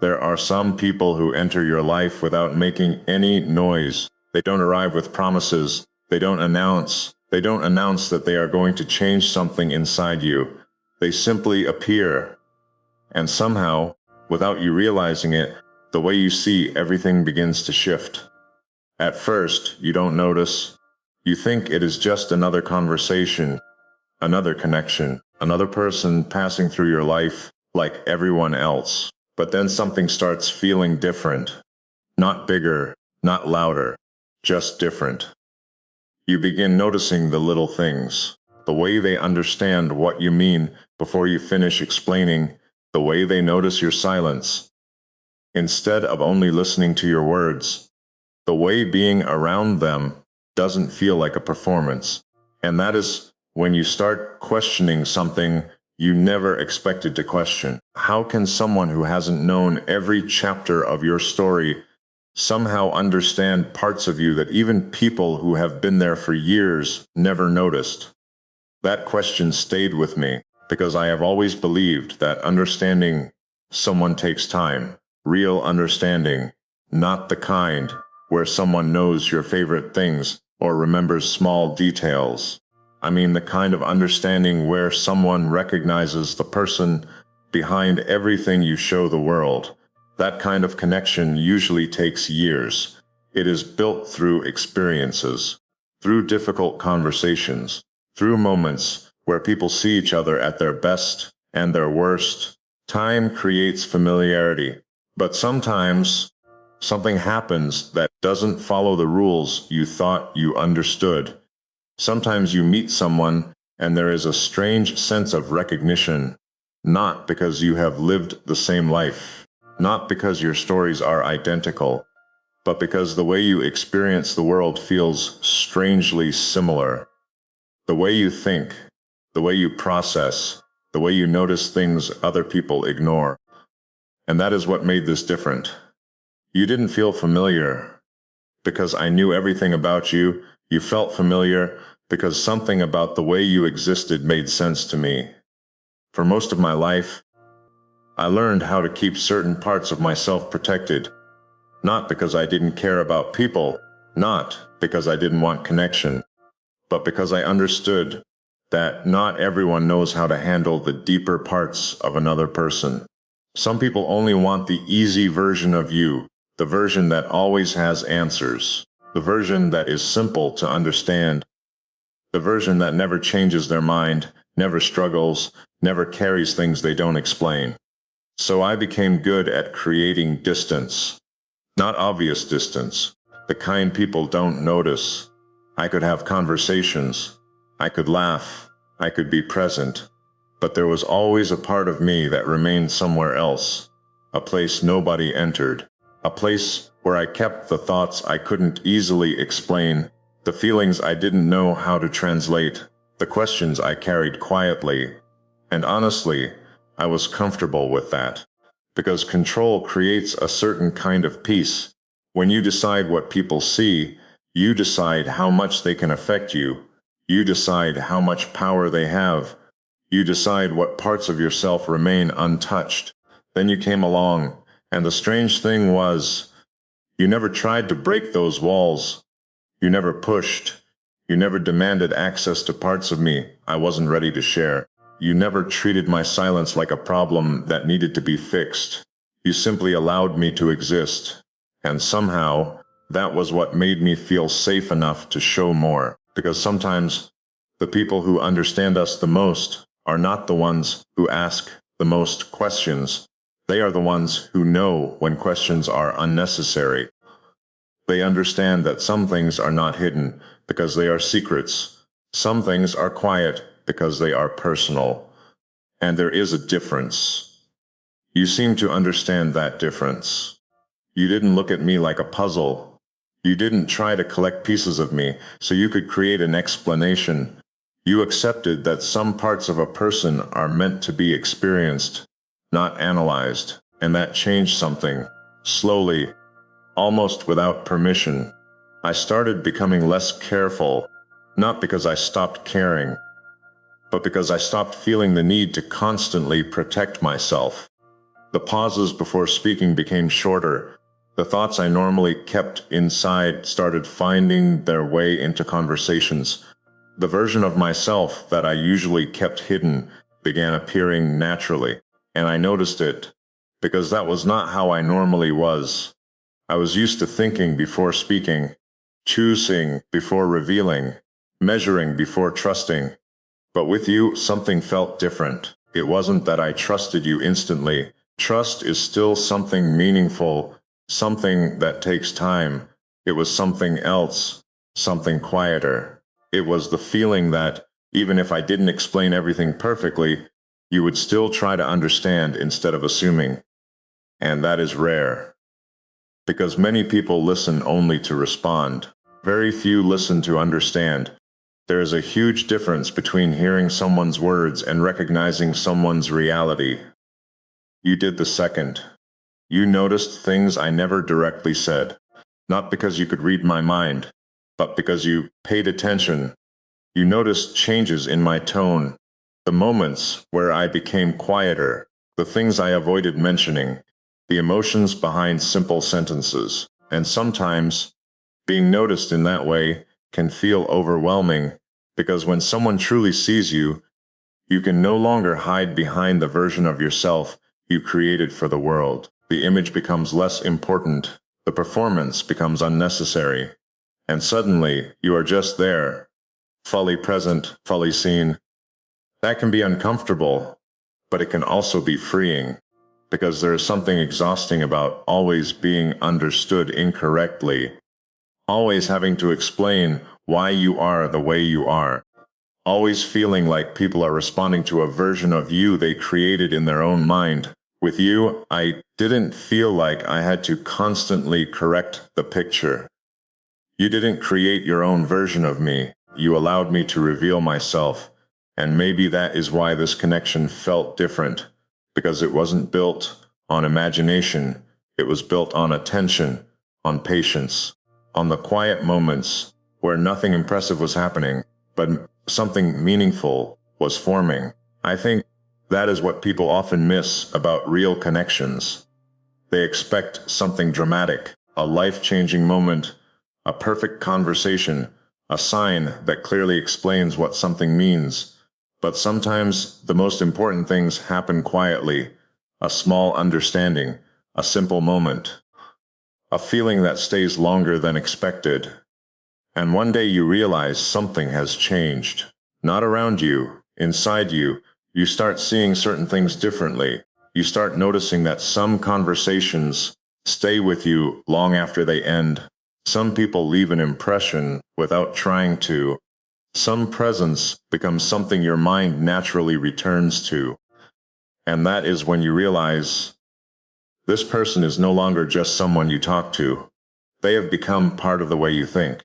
There are some people who enter your life without making any noise. They don't arrive with promises. They don't announce that they are going to change something inside you. They simply appear. And somehow, without you realizing it, the way you see everything begins to shift. At first, you don't notice. You think it is just another conversation, another connection, another person passing through your life like everyone else. But then something starts feeling different. Not bigger, not louder, just different. You begin noticing the little things, the way they understand what you mean before you finish explaining, the way they notice your silence. Instead of only listening to your words, the way being around them doesn't feel like a performance. And that is when you start questioning something you never expected to question. How can someone who hasn't known every chapter of your story somehow understand parts of you that even people who have been there for years never noticed? That question stayed with me because I have always believed that understanding someone takes time. Real understanding, not the kind where someone knows your favorite things or remembers small details. I mean the kind of understanding where someone recognizes the person behind everything you show the world. That kind of connection usually takes years. It is built through experiences, through difficult conversations, through moments where people see each other at their best and their worst. Time creates familiarity, but sometimes something happens that doesn't follow the rules you thought you understood. Sometimes you meet someone and there is a strange sense of recognition, not because you have lived the same life, not because your stories are identical, but because the way you experience the world feels strangely similar. The way you think, the way you process, the way you notice things other people ignore. And that is what made this different. You didn't feel familiar because I knew everything about you. You felt familiar because something about the way you existed made sense to me. For most of my life, I learned how to keep certain parts of myself protected, not because I didn't care about people, not because I didn't want connection, but because I understood that not everyone knows how to handle the deeper parts of another person. Some people only want the easy version of you, the version that always has answers, the version that is simple to understand, the version that never changes their mind, never struggles, never carries things they don't explain. So I became good at creating distance. Not obvious distance, the kind people don't notice. I could have conversations, I could laugh, I could be present, but there was always a part of me that remained somewhere else, a place nobody entered, a place where I kept the thoughts I couldn't easily explain, the feelings I didn't know how to translate, the questions I carried quietly. And honestly, I was comfortable with that, because control creates a certain kind of peace. When you decide what people see, you decide how much they can affect you. You decide how much power they have. You decide what parts of yourself remain untouched. Then you came along, and the strange thing was, you never tried to break those walls. You never pushed. You never demanded access to parts of me I wasn't ready to share. You never treated my silence like a problem that needed to be fixed. You simply allowed me to exist. And somehow, that was what made me feel safe enough to show more. Because sometimes, the people who understand us the most are not the ones who ask the most questions. They are the ones who know when questions are unnecessary. They understand that some things are not hidden because they are secrets. Some things are quiet because they are personal. And there is a difference. You seem to understand that difference. You didn't look at me like a puzzle. You didn't try to collect pieces of me so you could create an explanation. You accepted that some parts of a person are meant to be experienced, not analyzed, and that changed something. Slowly, almost without permission, I started becoming less careful, not because I stopped caring, but because I stopped feeling the need to constantly protect myself. The pauses before speaking became shorter. The thoughts I normally kept inside started finding their way into conversations. The version of myself that I usually kept hidden began appearing naturally, and I noticed it, because that was not how I normally was. I was used to thinking before speaking, choosing before revealing, measuring before trusting. But with you, something felt different. It wasn't that I trusted you instantly. Trust is still something meaningful, something that takes time. It was something else, something quieter. It was the feeling that, even if I didn't explain everything perfectly, you would still try to understand instead of assuming. And that is rare. Because many people listen only to respond. Very few listen to understand. There is a huge difference between hearing someone's words and recognizing someone's reality. You did the second. You noticed things I never directly said. Not because you could read my mind, but because you paid attention. You noticed changes in my tone, the moments where I became quieter, the things I avoided mentioning, the emotions behind simple sentences. And sometimes, being noticed in that way can feel overwhelming, because when someone truly sees you, you can no longer hide behind the version of yourself you created for the world. The image becomes less important, the performance becomes unnecessary, and suddenly you are just there, fully present, fully seen. That can be uncomfortable, but it can also be freeing, because there is something exhausting about always being understood incorrectly, always having to explain why you are the way you are, always feeling like people are responding to a version of you they created in their own mind. With you, I didn't feel like I had to constantly correct the picture. You didn't create your own version of me. You allowed me to reveal myself. And maybe that is why this connection felt different, because it wasn't built on imagination. It was built on attention, on patience, on the quiet moments where nothing impressive was happening, but something meaningful was forming. I think that is what people often miss about real connections. They expect something dramatic, a life-changing moment, a perfect conversation, a sign that clearly explains what something means. But sometimes the most important things happen quietly, a small understanding, a simple moment, a feeling that stays longer than expected. And one day you realize something has changed. Not around you, inside you. You start seeing certain things differently. You start noticing that some conversations stay with you long after they end. Some people leave an impression without trying to. Some presence becomes something your mind naturally returns to. And that is when you realize this person is no longer just someone you talk to. They have become part of the way you think.